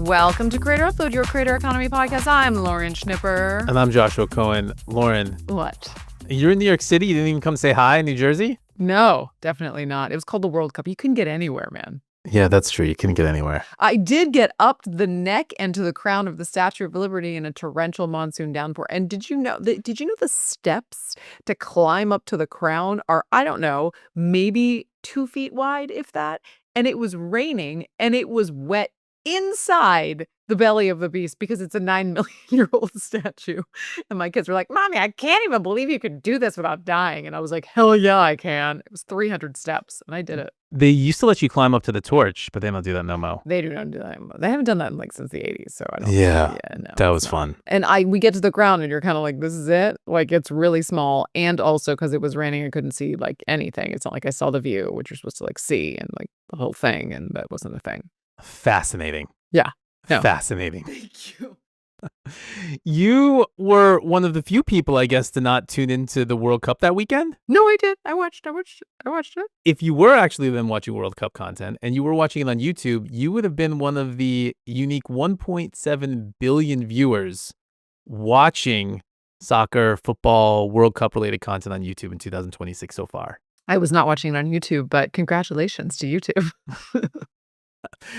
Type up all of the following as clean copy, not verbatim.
Welcome to Creator Upload, your creator economy podcast. I'm Lauren Schnipper. And I'm Joshua Cohen. Lauren. What? You're in New York City? You didn't even come say hi in New Jersey? No, definitely not. It was called the World Cup. You couldn't get anywhere, man. Yeah, that's true. You couldn't get anywhere. I did get up to the neck and to the crown of the Statue of Liberty in a torrential monsoon downpour. And did you know the steps to climb up to the crown are, I don't know, maybe 2 feet wide, if that? And it was raining and it was wet inside the belly of the beast because it's a 9 million-year-old statue. And my kids were like, Mommy, I can't even believe you could do this without dying. And I was like, hell yeah, I can. It was 300 steps and I did it. They used to let you climb up to the torch, but they don't do that no more. They do not do that anymore. They haven't done that since the 80s. So I don't no, that was fun. And we get to the ground and you're kind of like, this is it. Like, it's really small. And also because it was raining, I couldn't see like anything. It's not like I saw the view, which you're supposed to like see and like the whole thing. And that wasn't a thing. Fascinating. Yeah. No. Fascinating. Thank you. You were one of the few people, I guess, to not tune into the World Cup that weekend. No, I did. I watched it. If you were actually then watching World Cup content and you were watching it on YouTube, you would have been one of the unique 1.7 billion viewers watching soccer, football, World Cup related content on YouTube in 2026 so far. I was not watching it on YouTube, but congratulations to YouTube.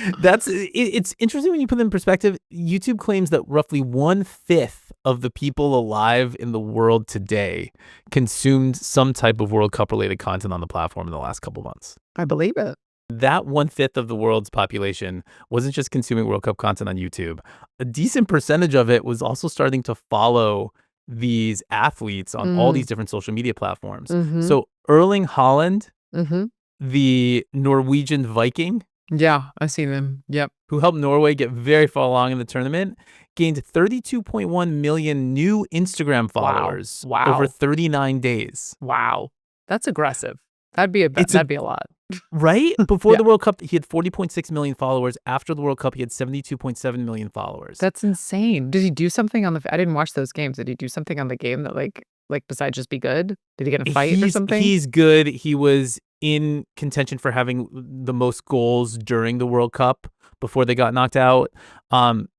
It's interesting when you put it in perspective. YouTube claims that roughly 1/5 of the people alive in the world today consumed some type of World Cup related content on the platform in the last couple months. I believe it. That 1/5 of the world's population wasn't just consuming World Cup content on YouTube. A decent percentage of it was also starting to follow these athletes on all these different social media platforms. So Erling Haaland, the Norwegian Viking, yeah, I see them. Yep. who helped Norway get very far along in the tournament, gained 32.1 million new Instagram followers over 39 days. Wow. That's aggressive. That'd be a lot. Right? Before the World Cup, he had 40.6 million followers. After the World Cup, he had 72.7 million followers. That's insane. Did he do something on I didn't watch those games. Did he do something on the game that like besides just be good? Did he get in a fight or something? He's good. He was in contention for having the most goals during the World Cup before they got knocked out.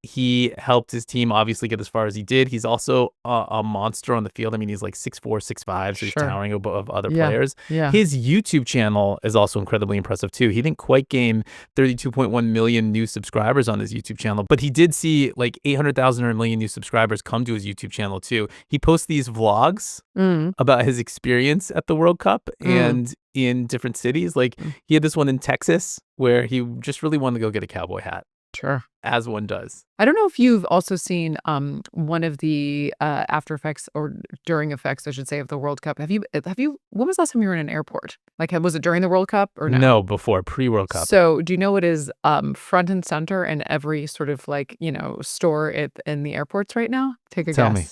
He helped his team obviously get as far as he did. He's also a monster on the field. I mean, he's like 6'4", 6'5", so he's towering above other players. Yeah. His YouTube channel is also incredibly impressive too. He didn't quite gain 32.1 million new subscribers on his YouTube channel, but he did see like 800,000 or a million new subscribers come to his YouTube channel too. He posts these vlogs about his experience at the World Cup and in different cities. Like he had this one in Texas where he just really wanted to go get a cowboy hat. Sure. As one does. I don't know if you've also seen one of the after effects or during effects, I should say, of the World Cup. Have you when was the last time you were in an airport? Like, was it during the World Cup or no? No, before, pre-World Cup. So do you know what is front and center in every sort of like, store in the airports right now? Take a guess. Tell me.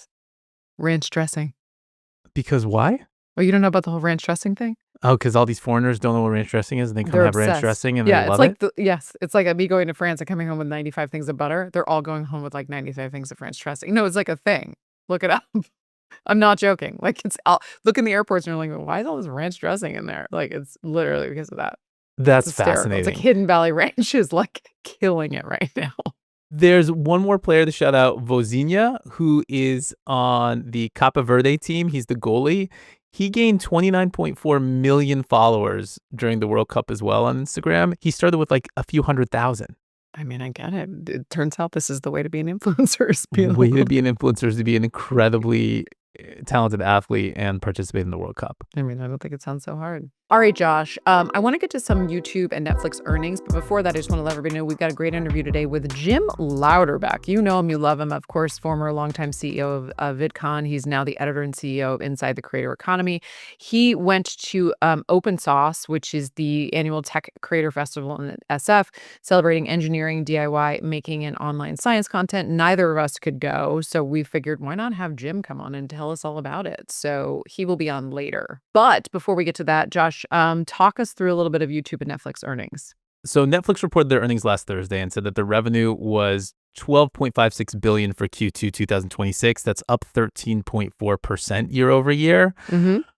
Ranch dressing. Because why? Oh, you don't know about the whole ranch dressing thing? Oh, because all these foreigners don't know what ranch dressing is and they come have ranch dressing and they love it? It's like me going to France and coming home with 95 things of butter. They're all going home with like 95 things of ranch dressing. No, it's like a thing. Look it up. I'm not joking. Like look in the airports and you're like, why is all this ranch dressing in there? Like it's literally because of that. That's fascinating. It's like Hidden Valley Ranch is like killing it right now. There's one more player to shout out, Vozinha, who is on the Cape Verde team. He's the goalie. He gained 29.4 million followers during the World Cup as well on Instagram. He started with like a few 100,000. I mean, I get it. It turns out this is the way to be an influencer. The way to be an influencer is to be an incredibly talented athlete and participate in the World Cup. I mean, I don't think it sounds so hard. All right, Josh, I want to get to some YouTube and Netflix earnings, but before that, I just want to let everybody know we've got a great interview today with Jim Louderback. You know him, you love him, of course, former longtime CEO of VidCon. He's now the editor and CEO of Inside the Creator Economy. He went to Open Sauce, which is the annual tech creator festival in SF, celebrating engineering, DIY, making, and online science content. Neither of us could go, so we figured, why not have Jim come on and tell us all about it? So he will be on later. But before we get to that, Josh, talk us through a little bit of YouTube and Netflix earnings. So Netflix reported their earnings last Thursday and said that their revenue was $12.56 billion for Q2 2026. That's up 13.4% year over year.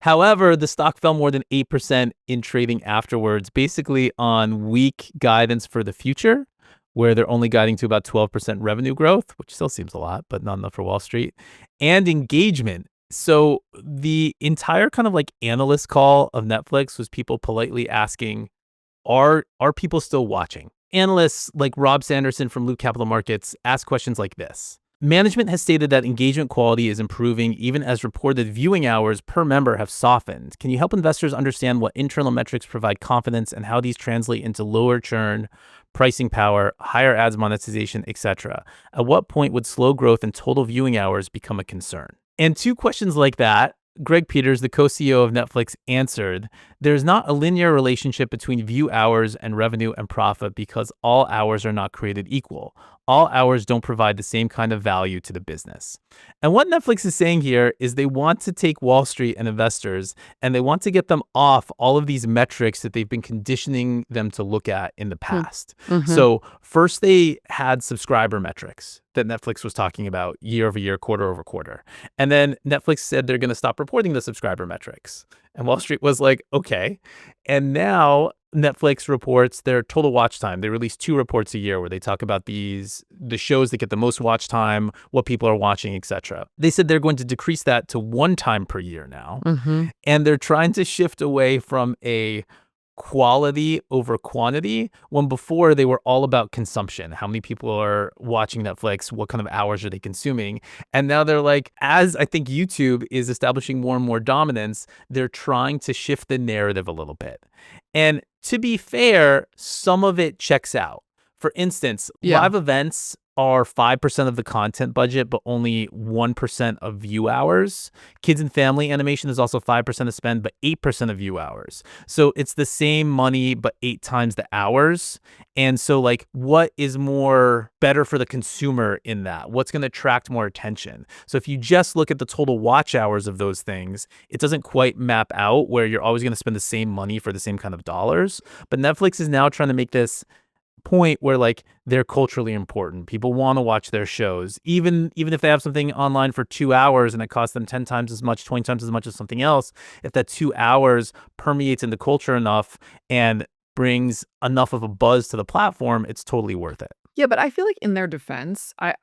However, the stock fell more than 8% in trading afterwards, basically on weak guidance for the future, where they're only guiding to about 12% revenue growth, which still seems a lot, but not enough for Wall Street, and engagement. So the entire kind of like analyst call of Netflix was people politely asking, are people still watching? Analysts like Rob Sanderson from Loop Capital Markets ask questions like this. Management has stated that engagement quality is improving even as reported viewing hours per member have softened. Can you help investors understand what internal metrics provide confidence and how these translate into lower churn, pricing power, higher ads monetization, etc.? At what point would slow growth in total viewing hours become a concern? And two questions like that, Greg Peters, the co-CEO of Netflix, answered, there's not a linear relationship between view hours and revenue and profit because all hours are not created equal. All hours don't provide the same kind of value to the business. And what Netflix is saying here is they want to take Wall Street and investors and they want to get them off all of these metrics that they've been conditioning them to look at in the past. Mm-hmm. So first they had subscriber metrics that Netflix was talking about year over year, quarter over quarter. And then Netflix said they're going to stop reporting the subscriber metrics. And Wall Street was like, okay. And now Netflix reports their total watch time. They release 2 reports a year where they talk about the shows that get the most watch time, what people are watching, etc. They said they're going to decrease that to 1 time per year now. Mm-hmm. And they're trying to shift away from a quality over quantity, when before they were all about consumption. How many people are watching Netflix? What kind of hours are they consuming? And now they're like, as I think YouTube is establishing more and more dominance, they're trying to shift the narrative a little bit. And to be fair, some of it checks out. For instance, live events are 5% of the content budget, but only 1% of view hours. Kids and family animation is also 5% of spend, but 8% of view hours. So it's the same money, but 8 times the hours. And so like, what is more better for the consumer in that? What's going to attract more attention? So if you just look at the total watch hours of those things, it doesn't quite map out where you're always going to spend the same money for the same kind of dollars. But Netflix is now trying to make this point where like they're culturally important. People want to watch their shows, even if they have something online for 2 hours and it costs them 10 times as much, 20 times as much as something else. If that 2 hours permeates into culture enough and brings enough of a buzz to the platform, it's totally worth it. Yeah, but I feel like in their defense, I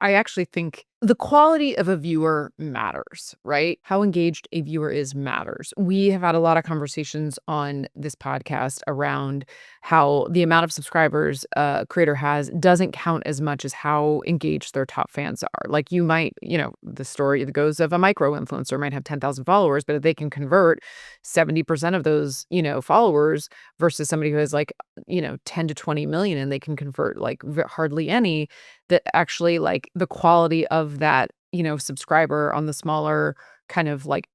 actually think the quality of a viewer matters, right? How engaged a viewer is matters. We have had a lot of conversations on this podcast around how the amount of subscribers a creator has doesn't count as much as how engaged their top fans are. Like you might, the story that goes of a micro influencer might have 10,000 followers, but if they can convert 70% of those, followers versus somebody who has like, 10 to 20 million and they can convert like hardly any, that actually like the quality of that, subscriber on the smaller kind of like,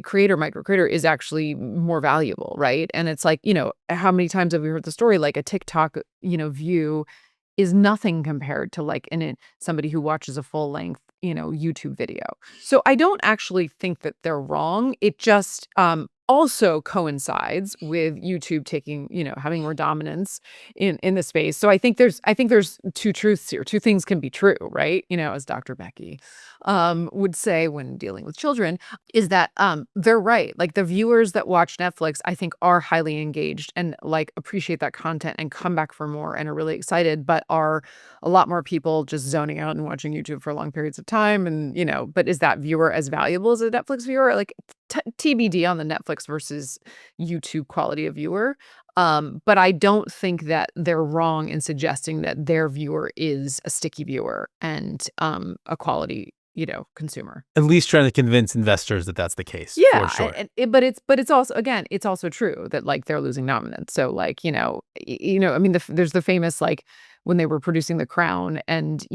creator, micro creator is actually more valuable, right? And it's like, how many times have we heard the story like a TikTok, view is nothing compared to like somebody who watches a full length, YouTube video. So I don't actually think that they're wrong. It just also coincides with YouTube taking, having more dominance in the space. So I think there's 2 truths here. 2 things can be true, right? As Dr. Becky would say when dealing with children, is that they're right. Like the viewers that watch Netflix, I think are highly engaged and like appreciate that content and come back for more and are really excited, but are a lot more people just zoning out and watching YouTube for long periods of time. And, but is that viewer as valuable as a Netflix viewer? Like TBD on the Netflix versus YouTube quality of viewer. But I don't think that they're wrong in suggesting that their viewer is a sticky viewer and a quality, consumer. At least trying to convince investors that that's the case. Yeah, for sure. but it's also, again, it's also true that like they're losing dominance. So like, I mean, there's the famous like when they were producing The Crown and,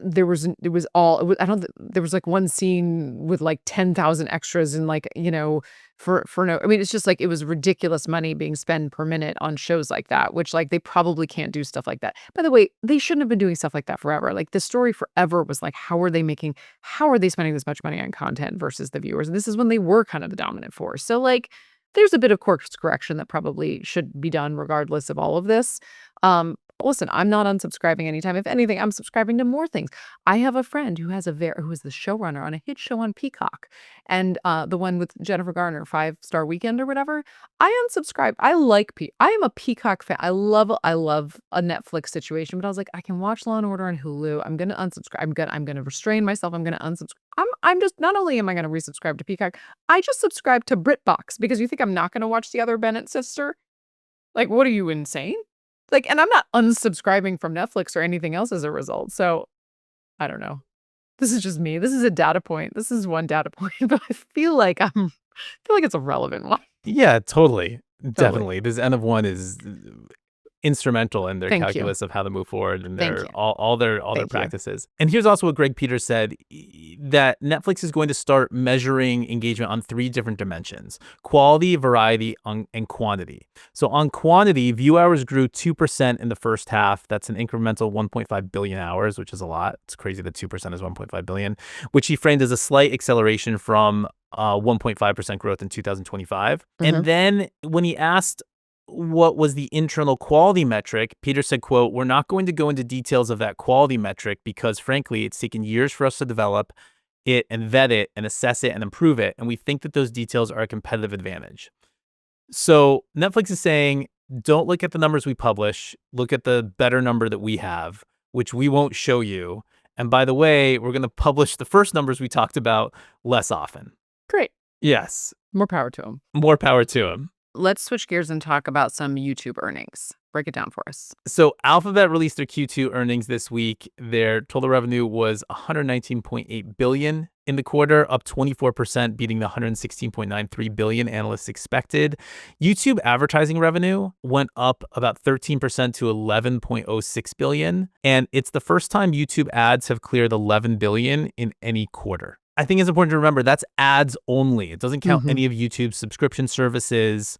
there was like one scene with like 10,000 extras and like, for no, I mean, it's just like, it was ridiculous money being spent per minute on shows like that, which like, they probably can't do stuff like that. By the way, they shouldn't have been doing stuff like that forever. Like the story forever was like, how are they spending this much money on content versus the viewers? And this is when they were kind of the dominant force. So like, there's a bit of course correction that probably should be done regardless of all of this. Listen, I'm not unsubscribing anytime. If anything, I'm subscribing to more things. I have a friend who has who is the showrunner on a hit show on Peacock, and the one with Jennifer Garner, 5-Star Weekend or whatever. I unsubscribed. I am a Peacock fan. I love a Netflix situation, but I was like, I can watch Law and Order on Hulu. I'm gonna unsubscribe. I'm gonna restrain myself. I'm gonna unsubscribe. I'm just not only am I gonna resubscribe to Peacock, I just subscribed to BritBox because you think I'm not gonna watch the other Bennett sister? Like, what are you, insane? Like, and I'm not unsubscribing from Netflix or anything else as a result. So I don't know. This is just me. This is a data point. This is one data point, but I feel like it's a relevant one. Yeah, totally. Definitely. This N of 1 is instrumental in their Thank you. calculus of how to move forward and Thank their you. all their Thank you. practices. And here's also what Greg Peters said, that Netflix is going to start measuring engagement on 3 different dimensions: quality, variety, and quantity. So on quantity, view hours grew 2% in the first half. That's an incremental 1.5 billion hours, which is a lot. It's crazy that 2% is 1.5 billion, which he framed as a slight acceleration from 1.5% growth in 2025. And then when he asked what was the internal quality metric, Peter said, quote, "We're not going to go into details of that quality metric because, frankly, it's taken years for us to develop it and vet it and assess it and improve it. And we think that those details are a competitive advantage." So Netflix is saying, don't look at the numbers we publish. Look at the better number that we have, which we won't show you. And by the way, we're going to publish the first numbers we talked about less often. Great. Yes. More power to him. More power to him. Let's switch gears and talk about some YouTube earnings. Break it down for us. So Alphabet released their Q2 earnings this week. Their total revenue was $119.8 billion in the quarter, up 24%, beating the $116.93 billion analysts expected. YouTube advertising revenue went up about 13% to $11.06 billion. And it's the first time YouTube ads have cleared $11 billion in any quarter. I think it's important to remember that's ads only. It doesn't count any of YouTube's subscription services,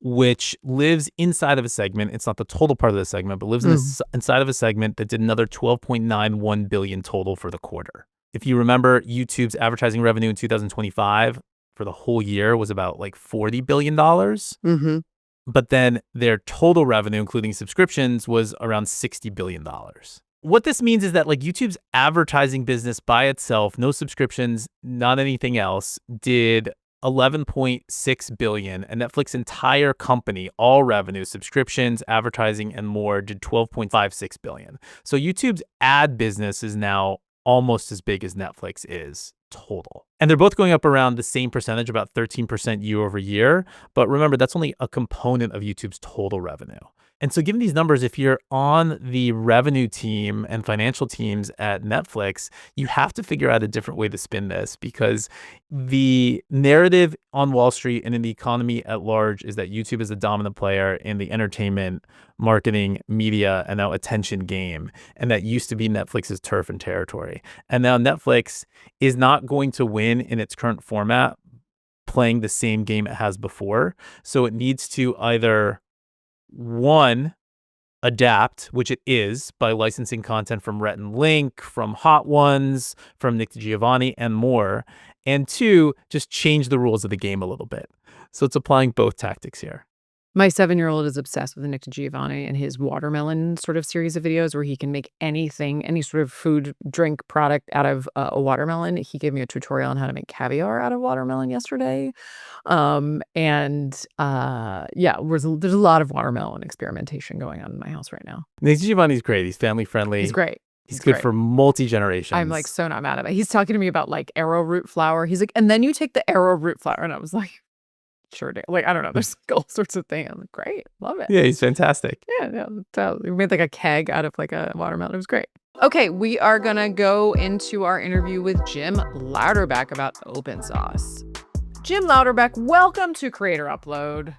which lives inside of a segment. It's not the total part of the segment, but lives inside of a segment that did another $12.91 billion total for the quarter. If you remember, YouTube's advertising revenue in 2025 for the whole year was about like $40 billion. But then their total revenue, including subscriptions, was around $60 billion. What this means is that like YouTube's advertising business by itself, no subscriptions, not anything else, did $11.6 billion, and Netflix's entire company, all revenue, subscriptions, advertising, and more, did $12.56 billion. So YouTube's ad business is now almost as big as Netflix is total. And they're both going up around the same percentage, about 13% year over year. But remember, that's only a component of YouTube's total revenue. And so given these numbers, if you're on the revenue team and financial teams at Netflix, you have to figure out a different way to spin this, because the narrative on Wall Street and in the economy at large is that YouTube is a dominant player in the entertainment, marketing, media, and now attention game. And that used to be Netflix's turf and territory. And now Netflix is not going to win in its current format playing the same game it has before. So it needs to either, one, adapt, which it is, by licensing content from Rhett and Link, from Hot Ones, from Nick DiGiovanni, and more. And two, just change the rules of the game a little bit. So it's applying both tactics here. My 7-year-old is obsessed with Nick DiGiovanni and his watermelon sort of series of videos where he can make anything, any sort of food, drink product out of a watermelon. He gave me a tutorial on how to make caviar out of watermelon yesterday. Yeah, there's a lot of watermelon experimentation going on in my house right now. Nick DiGiovanni's great. He's family friendly. He's great. He's good for multi-generations. I'm like so not mad at it. He's talking to me about like arrowroot flour. He's like, and then you take the arrowroot flour. And I was like, sure do. Like, I don't know. There's all sorts of things. I'm like, great. Love it. Yeah, he's fantastic. Yeah. We made like a keg out of like a watermelon. It was great. Okay, we are going to go into our interview with Jim Louderback about open source. Jim Louderback, welcome to Creator Upload.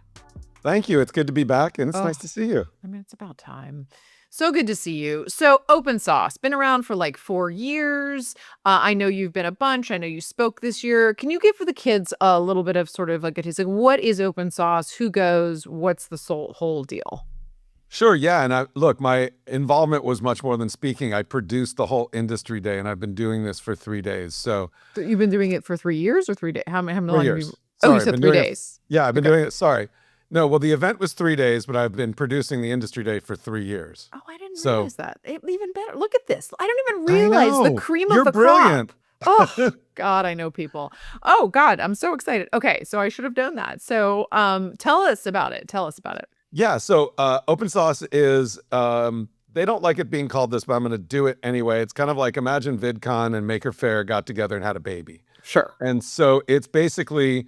Thank you. It's good to be back, and it's nice to see you. I mean, it's about time. So good to see you. So open source, been around for like 4 years. I know you've been a bunch. I know you spoke this year. Can you give for the kids a little bit of sort of like what is open source? Who goes? What's the whole deal? Sure, yeah. And look, my involvement was much more than speaking. I produced the whole industry day, and I've been doing this for 3 days. So you've been doing it for 3 years or 3 days? How long 3 have years. you? Sorry, Oh, you said 3 days. Yeah, I've been doing it. Sorry. No, well, the event was 3 days, but I've been producing the industry day for 3 years. Oh, I didn't So realize that. Even better. Look at this. I don't even I realize the know. cream You're of the brilliant. crop. Oh, God, I know people. Oh, God, I'm so excited. Okay, so I should have done that. So tell us about it. Tell us about it. Yeah, so open source is they don't like it being called this, but I'm going to do it anyway. It's kind of like imagine VidCon and Maker Faire got together and had a baby. Sure. And so it's basically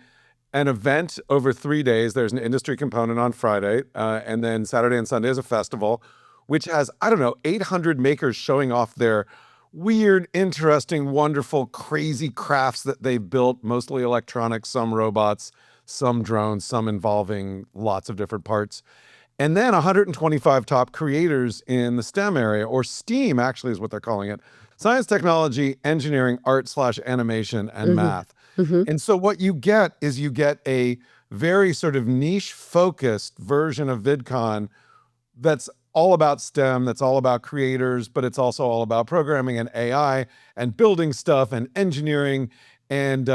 an event over 3 days. There's an industry component on Friday, and then Saturday and Sunday is a festival, which has, I don't know, 800 makers showing off their weird, interesting, wonderful, crazy crafts that they've built, mostly electronic, some robots, some drones, some involving lots of different parts. And then 125 top creators in the STEM area, or STEAM actually is what they're calling it: science, technology, engineering, art/animation, and math. And so what you get is you get a very sort of niche focused version of VidCon that's all about STEM, that's all about creators, but it's also all about programming and AI and building stuff and engineering. And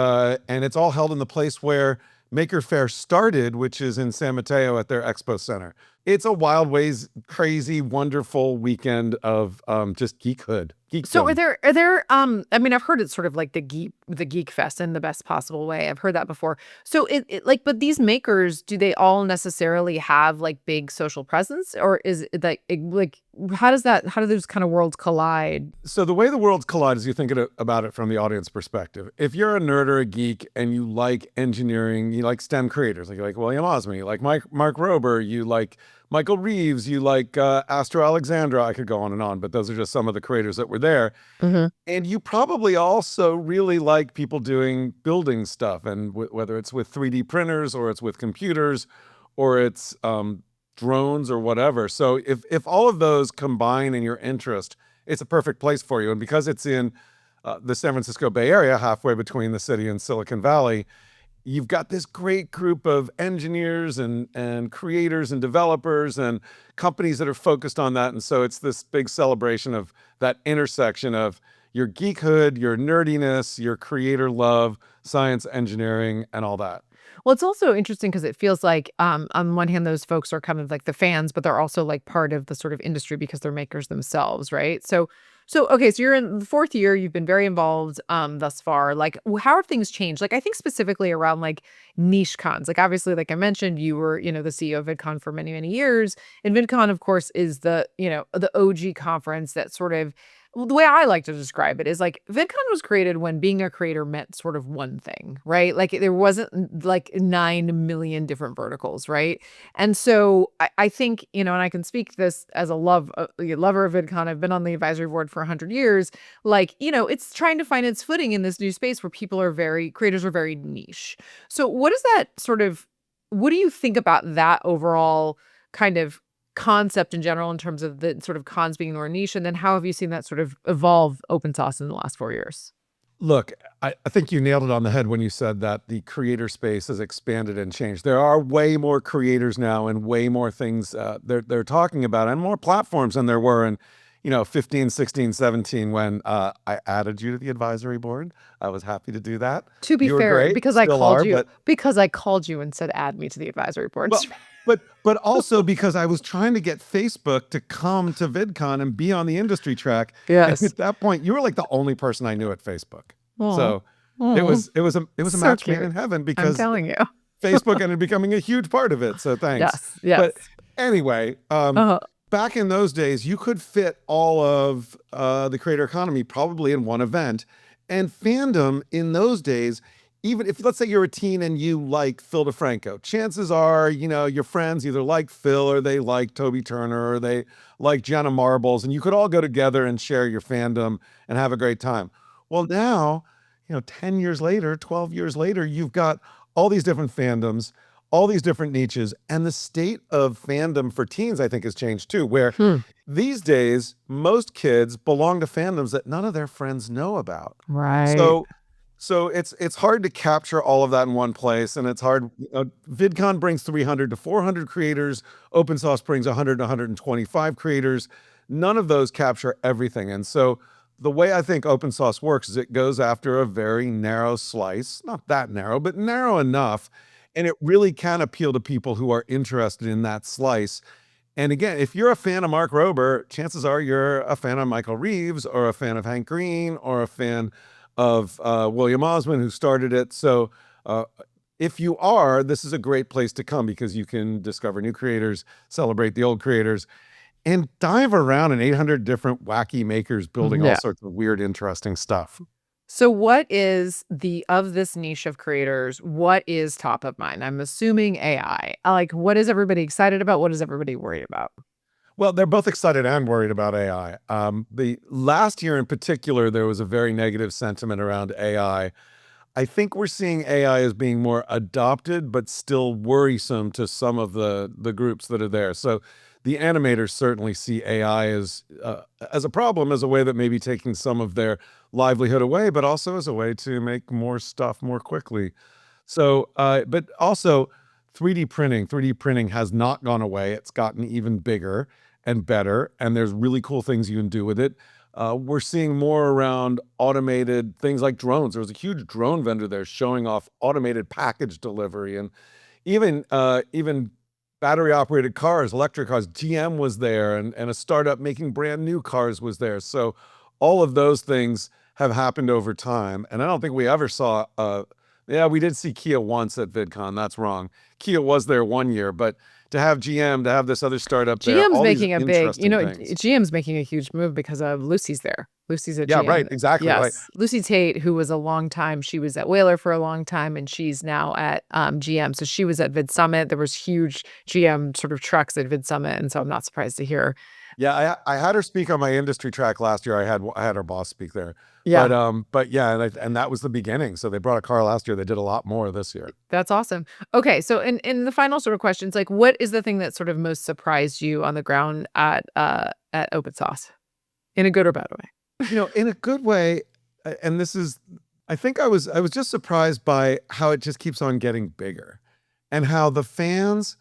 it's all held in the place where Maker Faire started, which is in San Mateo at their Expo Center. It's a wild ways, crazy, wonderful weekend of just geekhood. So Geekdom. are there I mean, I've heard it's sort of like the geek fest in the best possible way. I've heard that before. So like, but these makers, do they all necessarily have like big social presence, or is it like how do those kind of worlds collide? So the way the worlds collide is you think about it from the audience perspective. If you're a nerd or a geek and you like engineering, you like STEM creators, like you like William Osme, you like Mark Rober, you like Michael Reeves, you like Astro Alexandra. I could go on and on, but those are just some of the creators that were there. And you probably also really like people doing building stuff, and whether it's with 3D printers or it's with computers or it's drones or whatever. So if all of those combine in your interest, it's a perfect place for you. And because it's in the San Francisco Bay Area, halfway between the city and Silicon Valley, you've got this great group of engineers and creators and developers and companies that are focused on that. And so it's this big celebration of that intersection of your geekhood, your nerdiness, your creator love, science, engineering, and all that. Well, it's also interesting because it feels like, on one hand, those folks are kind of like the fans, but they're also like part of the sort of industry because they're makers themselves, right? So okay, so you're in the fourth year. You've been very involved thus far. Like, how have things changed? Like, I think specifically around like niche cons. Like, obviously, like I mentioned, you were the CEO of VidCon for many many years, and VidCon, of course, is the OG conference that sort of well, the way I like to describe it is like VidCon was created when being a creator meant sort of one thing, right? Like there wasn't like 9 million different verticals, right? And so I think, and I can speak this as a lover of VidCon. I've been on the advisory board for 100 years. Like, it's trying to find its footing in this new space where creators are very niche. So what do you think about that overall kind of concept in general in terms of the sort of cons being more niche, and then how have you seen that sort of evolve open source in the last 4 years? Look, I think you nailed it on the head when you said that the creator space has expanded and changed. There are way more creators now and way more things they're talking about, and more platforms than there were in 15, 16, 17 when I added you to the advisory board. I was happy to do that. To be You were fair, great, because I still called are, you but because I called you and said add me to the advisory board. well, but also because I was trying to get Facebook to come to VidCon and be on the industry track. And Yes. at that point, you were like the only person I knew at Facebook. Aw. So it Aw. was a So match made cute. in heaven I'm because telling you. Facebook ended up becoming a huge part of it. So thanks. Yes. But Yes. anyway, Uh, back in those days, you could fit all of the creator economy probably in one event. And fandom in those days, even if let's say you're a teen and you like Phil DeFranco, chances are, your friends either like Phil or they like Toby Turner or they like Jenna Marbles, and you could all go together and share your fandom and have a great time. Well, now, 10 years later, 12 years later, you've got all these different fandoms, all these different niches, and the state of fandom for teens, I think, has changed too, where hmm. these days, most kids belong to fandoms that none of their friends know about. Right. So it's hard to capture all of that in one place, and it's hard. VidCon brings 300 to 400 creators. Open source brings 100 to 125 creators. None of those capture everything. And so the way I think open source works is it goes after a very narrow slice, not that narrow, but narrow enough. And it really can appeal to people who are interested in that slice. And again, if you're a fan of Mark Rober, chances are you're a fan of Michael Reeves or a fan of Hank Green or a fan of William Osmond, who started it. So if you are, this is a great place to come because you can discover new creators, celebrate the old creators, and dive around in 800 different wacky makers building all Yeah. sorts of weird, interesting stuff. So what is of this niche of creators, what is top of mind? I'm assuming AI. Like, what is everybody excited about? What is everybody worried about? Well, they're both excited and worried about AI. The last year in particular, there was a very negative sentiment around AI. I think we're seeing AI as being more adopted, but still worrisome to some of the groups that are there. So the animators certainly see AI as a problem, as a way that may be taking some of their livelihood away, but also as a way to make more stuff more quickly. So, but also 3D printing. 3D printing has not gone away. It's gotten even bigger and better, and there's really cool things you can do with it. We're seeing more around automated things like drones. There was a huge drone vendor there showing off automated package delivery, and even battery operated cars, electric cars. GM was there, and a startup making brand new cars was there. So all of those things have happened over time. And I don't think we ever saw, yeah, we did see Kia once at VidCon. That's wrong. Kia was there 1 year, but to have GM, to have this other startup there, GM's all these making a big, interesting things. GM's making a huge move because of Lucy's there. Lucy's at Yeah, GM. right, exactly, right. Yes. Lucy Tate, who was a long time, she was at Whaler for a long time, and she's now at GM. So she was at Vid Summit. There was huge GM sort of trucks at Vid Summit, and so I'm not surprised to hear. Yeah, I had her speak on my industry track last year. I had her boss speak there. Yeah. But yeah, and that was the beginning. So they brought a car last year. They did a lot more this year. That's awesome. Okay, so in the final sort of questions, like, what is the thing that sort of most surprised you on the ground at Open Sauce, in a good or bad way? In a good way. And this is, I think I was just surprised by how it just keeps on getting bigger, and how the fans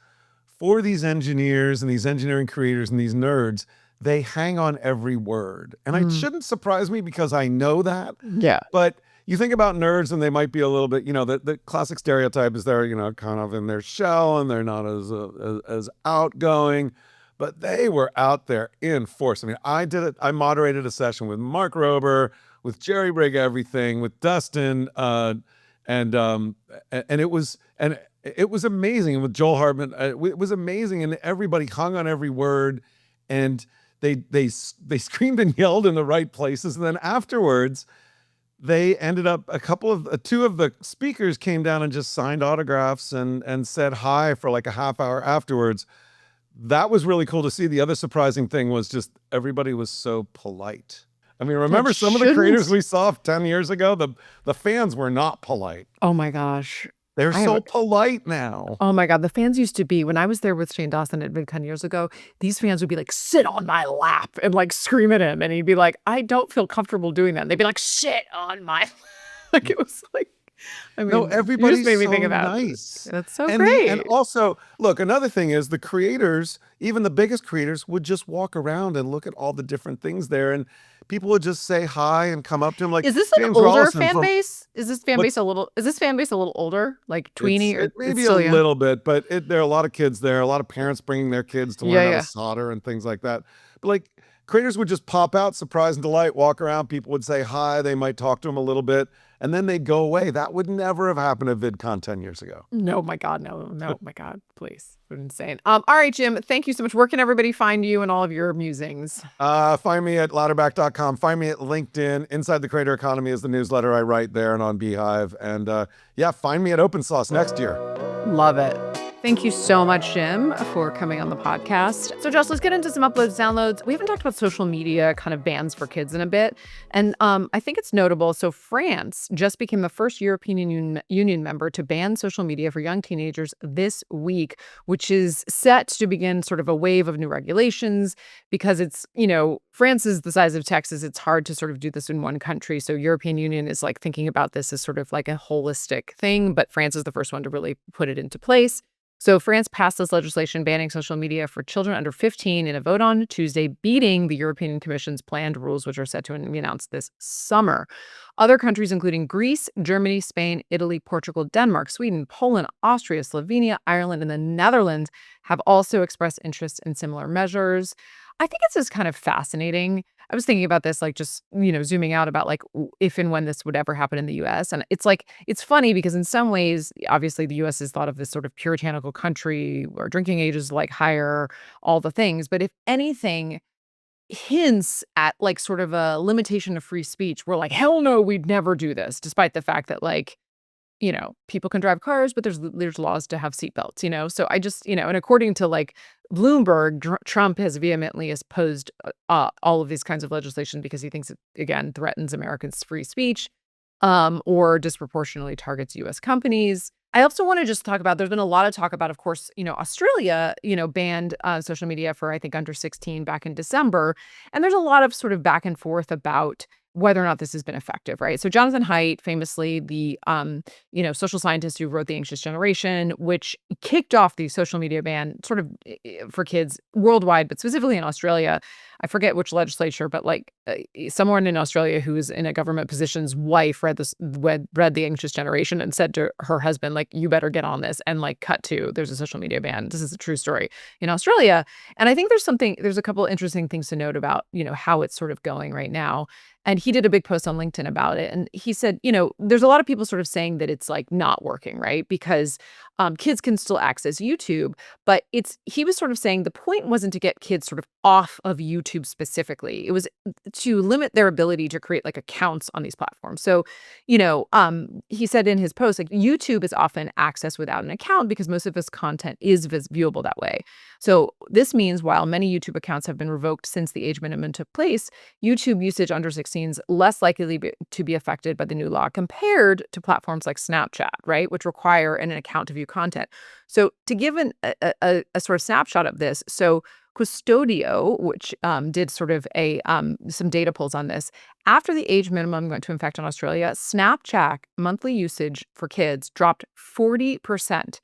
for these engineers and these engineering creators and these nerds, they hang on every word. And it shouldn't surprise me because I know that. Yeah. But you think about nerds and they might be a little bit, the classic stereotype is they're, kind of in their shell and they're not as outgoing, but they were out there in force. I mean, I moderated a session with Mark Rober, with Jerry Brig Everything, with Dustin, and it was amazing. And with Joel Hartman, it was amazing, and everybody hung on every word, and they screamed and yelled in the right places. And then afterwards, they ended up, two of the speakers came down and just signed autographs and said hi for like a half hour afterwards. That was really cool to see. The other surprising thing was just everybody was so polite. I mean, remember some of the creators we saw 10 years ago? The fans were not polite. Oh my gosh. They're so polite now. Oh my God. The fans used to be, when I was there with Shane Dawson at VidCon years ago, these fans would be like, sit on my lap, and like scream at him. And he'd be like, I don't feel comfortable doing that. And they'd be like, sit on my, like, it was like, I mean, no, everybody's you just made me so think about nice. That's so great. And also, look, another thing is the creators, even the biggest creators, would just walk around and look at all the different things there, and people would just say hi and come up to him. Like, is this an James older Rawlson fan base? Is this fan base a little older, like tweeny, or maybe it's still a young? little bit, but there are a lot of kids there, a lot of parents bringing their kids to learn how to solder and things like that. But like, creators would just pop out, surprise and delight, walk around. People would say hi. They might talk to them a little bit, and then they'd go away. That would never have happened at VidCon 10 years ago. No, my God, no, my God, please. It's insane. All right, Jim, thank you so much. Where can everybody find you and all of your musings? Find me at louderback.com. Find me at LinkedIn. Inside the Creator Economy is the newsletter I write there and on Beehive. And find me at Open Sauce next year. Love it. Thank you so much, Jim, for coming on the podcast. So, Josh, let's get into some uploads, downloads. We haven't talked about social media kind of bans for kids in a bit. And I think it's notable. So France just became the first European Union member to ban social media for young teenagers this week, which is set to begin sort of a wave of new regulations because it's, France is the size of Texas. It's hard to sort of do this in one country. So European Union is like thinking about this as sort of like a holistic thing, but France is the first one to really put it into place. So France passed this legislation banning social media for children under 15 in a vote on Tuesday, beating the European Commission's planned rules, which are set to be announced this summer. Other countries, including Greece, Germany, Spain, Italy, Portugal, Denmark, Sweden, Poland, Austria, Slovenia, Ireland, and the Netherlands, have also expressed interest in similar measures. I think it's just kind of fascinating. I was thinking about this, like, just, zooming out about, like, if and when this would ever happen in the US. And it's like, it's funny because in some ways, obviously, the US is thought of as sort of puritanical country where drinking age is like higher, all the things. But if anything hints at like sort of a limitation of free speech, we're like, hell no, we'd never do this, despite the fact that, like, people can drive cars, but there's laws to have seatbelts. So I just, and according to like Bloomberg, Trump has vehemently opposed all of these kinds of legislation because he thinks it, again, threatens Americans' free speech, or disproportionately targets U.S. companies. I also want to just talk about, there's been a lot of talk about, of course, Australia, banned social media for, I think, under 16 back in December. And there's a lot of sort of back and forth about whether or not this has been effective, right? So Jonathan Haidt, famously the, social scientist who wrote The Anxious Generation, which kicked off the social media ban sort of for kids worldwide, but specifically in Australia. I forget which legislature, but like someone in Australia who is in a government position's wife read The Anxious Generation and said to her husband, like, you better get on this, and like cut to, there's a social media ban. This is a true story in Australia. And I think there's a couple interesting things to note about, how it's sort of going right now. And he did a big post on LinkedIn about it. And he said, there's a lot of people sort of saying that it's like not working, right? Because kids can still access YouTube. But he was sort of saying the point wasn't to get kids sort of off of YouTube specifically. It was to limit their ability to create like accounts on these platforms. So, he said in his post, like, YouTube is often accessed without an account because most of this content is viewable that way. So this means while many YouTube accounts have been revoked since the age minimum took place, YouTube usage under 16 is less likely to be affected by the new law compared to platforms like Snapchat, right, which require an account to view content. So to give a sort of snapshot of this, so Custodio, which did sort of some data polls on this, after the age minimum went into effect in Australia, Snapchat monthly usage for kids dropped 40%.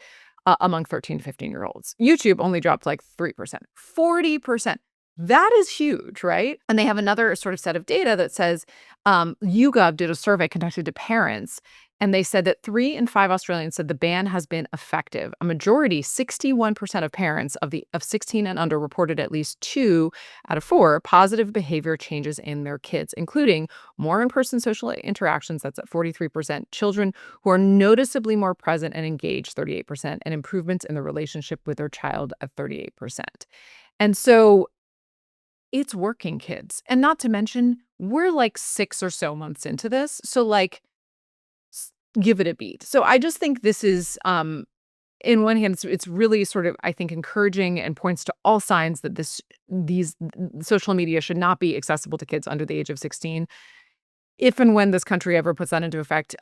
Among 13 to 15-year-olds. YouTube only dropped like 3%. 40%. That is huge, right? And they have another sort of set of data that says YouGov did a survey conducted to parents, and they said that 3 in 5 Australians said the ban has been effective. A majority, 61% of parents of 16 and under, reported at least 2 out of 4 positive behavior changes in their kids, including more in-person social interactions, that's at 43%, children who are noticeably more present and engaged, 38%, and improvements in the relationship with their child at 38%. And so it's working, kids. And not to mention, we're like 6 or so months into this. So like, give it a beat. So I just think this is, in one hand, it's really sort of, I think, encouraging and points to all signs that these social media should not be accessible to kids under the age of 16. If and when this country ever puts that into effect,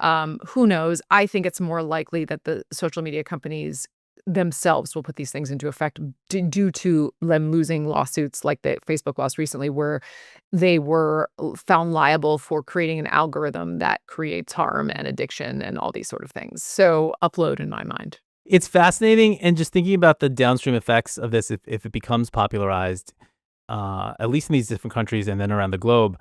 who knows? I think it's more likely that the social media companies themselves will put these things into effect due to them losing lawsuits like the Facebook loss recently, where they were found liable for creating an algorithm that creates harm and addiction and all these sort of things. So upload, in my mind. It's fascinating. And just thinking about the downstream effects of this, if it becomes popularized, at least in these different countries and then around the globe,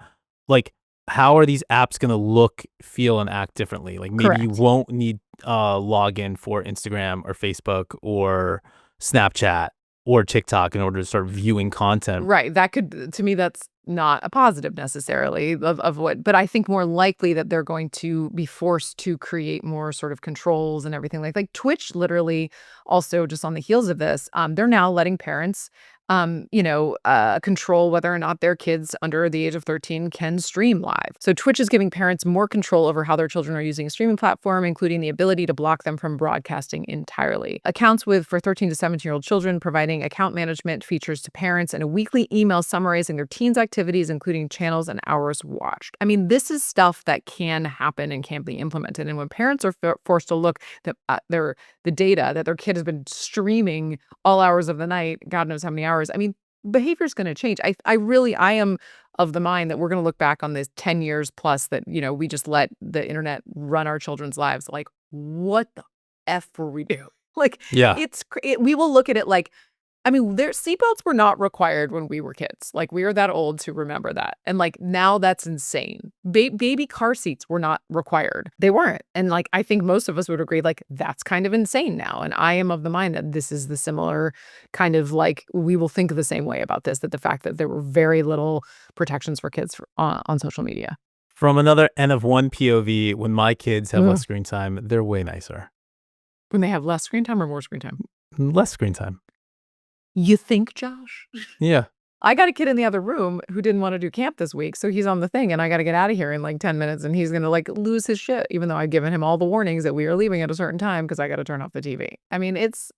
like, how are these apps going to look, feel, and act differently? Like, maybe Correct. you won't need login for Instagram or Facebook or Snapchat or TikTok in order to start viewing content. Right. That could, to me, that's not a positive necessarily of what, but I think more likely that they're going to be forced to create more sort of controls and everything like Twitch literally also just on the heels of this, they're now letting parents control whether or not their kids under the age of 13 can stream live. So Twitch is giving parents more control over how their children are using a streaming platform, including the ability to block them from broadcasting entirely. Accounts for 13 to 17-year-old children, providing account management features to parents, and a weekly email summarizing their teens' activities, including channels and hours watched. I mean, this is stuff that can happen and can be implemented. And when parents are forced to look at the data that their kid has been streaming all hours of the night, God knows how many hours, I mean, behavior is going to change. I am of the mind that we're going to look back on this 10 years plus that, we just let the internet run our children's lives. Like, what the F were we doing? Like, Yeah. we will look at it like, I mean, their seatbelts were not required when we were kids. Like, we are that old to remember that. And like, now that's insane. Baby car seats were not required. They weren't. And like, I think most of us would agree, like, that's kind of insane now. And I am of the mind that this is the similar kind of like, we will think the same way about this, that the fact that there were very little protections for kids on social media. From another N of one POV, when my kids have less screen time, they're way nicer. When they have less screen time or more screen time? Less screen time. You think, Josh? Yeah. I got a kid in the other room who didn't want to do camp this week, so he's on the thing, and I got to get out of here in like 10 minutes, and he's going to like lose his shit, even though I've given him all the warnings that we are leaving at a certain time because I got to turn off the TV. I mean, it's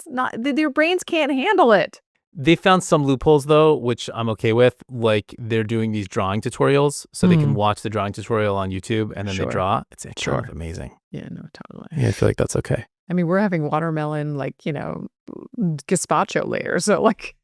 not, their brains can't handle it. They found some loopholes, though, which I'm okay with. Like, they're doing these drawing tutorials, so they can watch the drawing tutorial on YouTube, and then they draw. It's kind of amazing. Yeah, no, totally. Yeah, I feel like that's okay. I mean, we're having watermelon, like, gazpacho later, so like,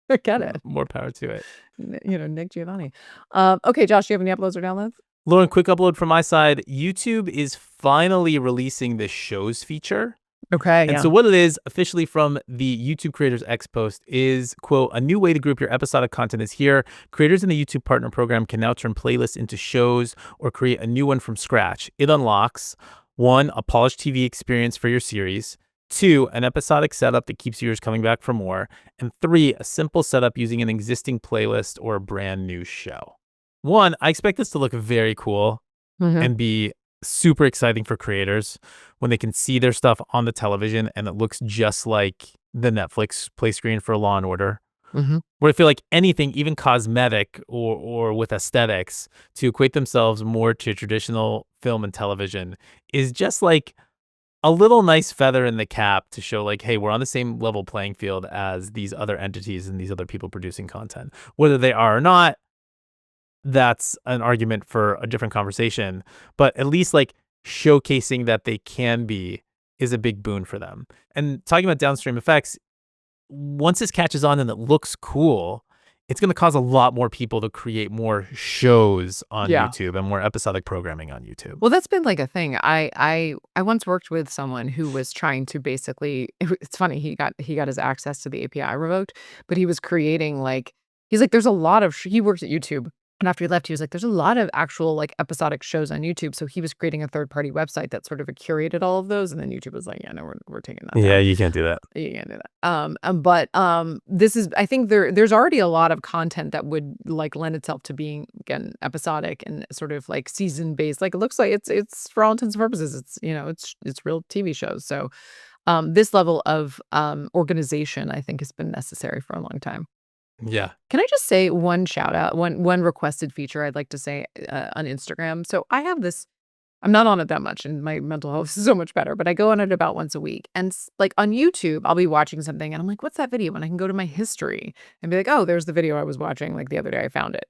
I get it. More power to it. Nick Giovanni. Okay, Josh, do you have any uploads or downloads? Lauren, quick upload from my side. YouTube is finally releasing the shows feature. Okay, And so what it is, officially from the YouTube Creators X post, is, quote, a new way to group your episodic content is here. Creators in the YouTube Partner Program can now turn playlists into shows or create a new one from scratch. It unlocks 1, a polished TV experience for your series. 2, an episodic setup that keeps viewers coming back for more. And 3, a simple setup using an existing playlist or a brand new show. 1, I expect this to look very cool and be super exciting for creators when they can see their stuff on the television and it looks just like the Netflix play screen for Law and Order. Where I feel like anything, even cosmetic or with aesthetics, to equate themselves more to traditional film and television is just like a little nice feather in the cap to show like, hey, we're on the same level playing field as these other entities and these other people producing content. Whether they are or not, that's an argument for a different conversation. But at least like showcasing that they can be is a big boon for them. And talking about downstream effects, once this catches on and it looks cool, it's going to cause a lot more people to create more shows on YouTube and more episodic programming on YouTube. Well, that's been like a thing. I once worked with someone who was trying to basically, it's funny, he got his access to the API revoked, but he was creating like, he's like, there's a lot of, he worked at YouTube. And after he left, he was like, there's a lot of actual like episodic shows on YouTube. So he was creating a third-party website that sort of curated all of those. And then YouTube was like, yeah, no, we're taking that down. Yeah, you can't do that. You can't do that. But this is, I think there's already a lot of content that would like lend itself to being, again, episodic and sort of like season-based. Like it looks like it's for all intents and purposes, it's real TV shows. So this level of organization, I think, has been necessary for a long time. Yeah. Can I just say one shout out, one requested feature I'd like to say on Instagram? So I have this, I'm not on it that much and my mental health is so much better, but I go on it about once a week. And like on YouTube, I'll be watching something and I'm like, what's that video? And I can go to my history and be like, oh, there's the video I was watching like the other day. I found it.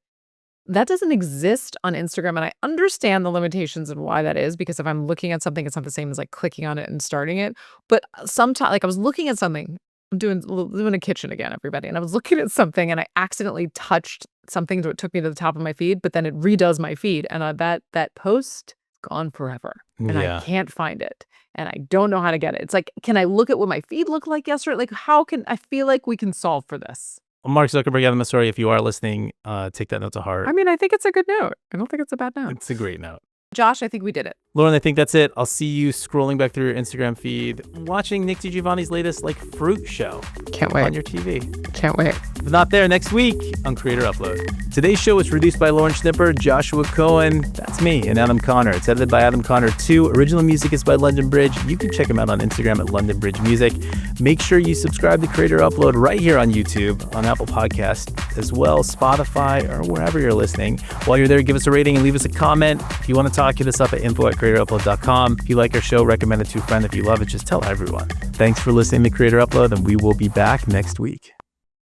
That doesn't exist on Instagram. And I understand the limitations and why that is, because if I'm looking at something, it's not the same as like clicking on it and starting it. But sometimes, like I was looking at something, I'm doing a kitchen again, everybody. And I was looking at something and I accidentally touched something, so it took me to the top of my feed, but then it redoes my feed. And that post is gone forever. And I can't find it. And I don't know how to get it. It's like, can I look at what my feed looked like yesterday? Like, how can I feel like we can solve for this? Mark Zuckerberg, Adam Masori, if you are listening, take that note to heart. I mean, I think it's a good note. I don't think it's a bad note. It's a great note. Josh, I think we did it. Lauren, I think that's it. I'll see you scrolling back through your Instagram feed, watching Nick DiGiovanni's latest like fruit show. Can't wait. On your TV. Can't wait. If not there, next week on Creator Upload. Today's show was produced by Lauren Schnipper, Joshua Cohen, that's me, and Adam Connor. It's edited by Adam Connor too. Original music is by London Bridge. You can check him out on Instagram at London Bridge Music. Make sure you subscribe to Creator Upload right here on YouTube, on Apple Podcasts as well, Spotify, or wherever you're listening. While you're there, give us a rating and leave us a comment. If you want to talk, hit us up at info@creatorupload.com. If you like our show, recommend it to a friend. If you love it, just tell everyone. Thanks for listening to Creator Upload, and we will be back next week.